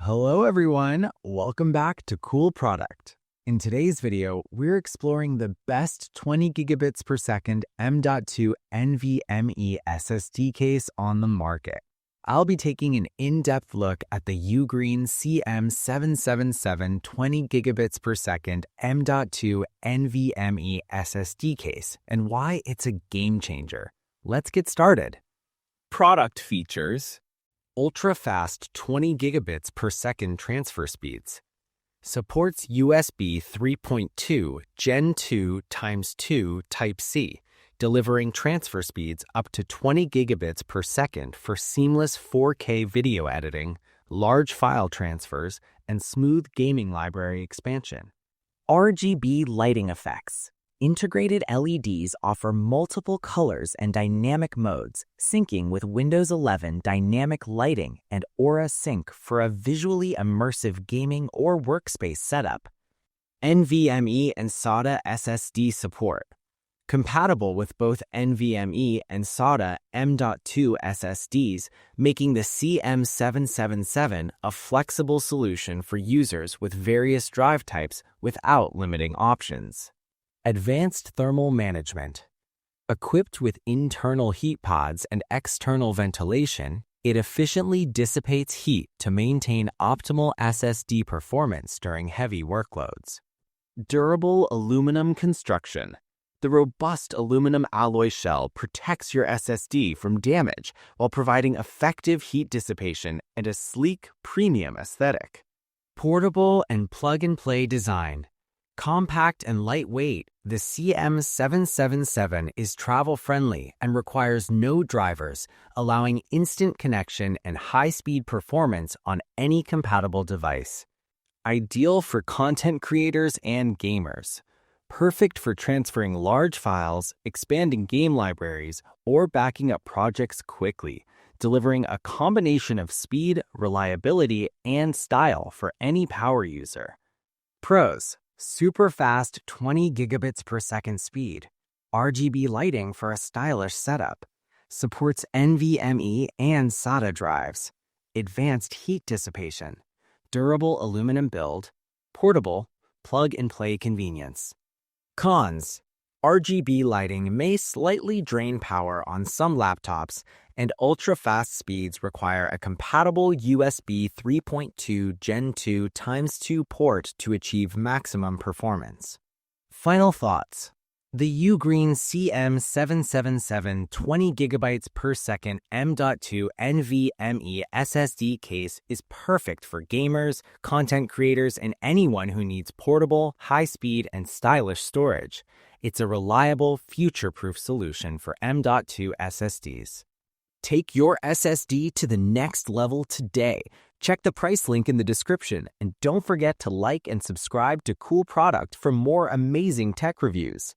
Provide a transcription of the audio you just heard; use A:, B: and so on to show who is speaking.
A: Hello everyone, welcome back to Cool Product. In today's video, we're exploring the best 20 gigabits per second M.2 NVMe SSD case on the market. I'll be taking an in-depth look at the Ugreen CM777 20 gigabits per second M.2 NVMe SSD case and why it's a game changer. Let's get started. Product features: ultra-fast 20 gigabits per second transfer speeds. Supports USB 3.2 Gen 2 x 2 Type-C, delivering transfer speeds up to 20 gigabits per second for seamless 4K video editing, large file transfers, and smooth gaming library expansion. RGB lighting effects. Integrated LEDs offer multiple colors and dynamic modes, syncing with Windows 11 dynamic lighting and Aura Sync for a visually immersive gaming or workspace setup. NVMe and SATA SSD support. Compatible with both NVMe and SATA M.2 SSDs, making the CM777 a flexible solution for users with various drive types without limiting options. Advanced thermal management. Equipped with internal heat pods and external ventilation, it efficiently dissipates heat to maintain optimal SSD performance during heavy workloads. Durable aluminum construction. The robust aluminum alloy shell protects your SSD from damage while providing effective heat dissipation and a sleek, premium aesthetic. Portable and plug-and-play design. Compact and lightweight, the CM777 is travel-friendly and requires no drivers, allowing instant connection and high-speed performance on any compatible device. Ideal for content creators and gamers. Perfect for transferring large files, expanding game libraries, or backing up projects quickly, delivering a combination of speed, reliability, and style for any power user. Pros: super fast 20 gigabits per second speed, RGB lighting for a stylish setup, supports NVMe and SATA drives, advanced heat dissipation, durable aluminum build, portable, plug-and-play convenience. Cons: RGB lighting may slightly drain power on some laptops, and ultra-fast speeds require a compatible USB 3.2 Gen 2 x 2 port to achieve maximum performance. Final thoughts. The Ugreen CM777 20 GB per second M.2 NVMe SSD case is perfect for gamers, content creators, and anyone who needs portable, high-speed, and stylish storage. It's a reliable, future-proof solution for M.2 SSDs. Take your SSD to the next level today. Check the price link in the description, and don't forget to like and subscribe to Cool Product for more amazing tech reviews.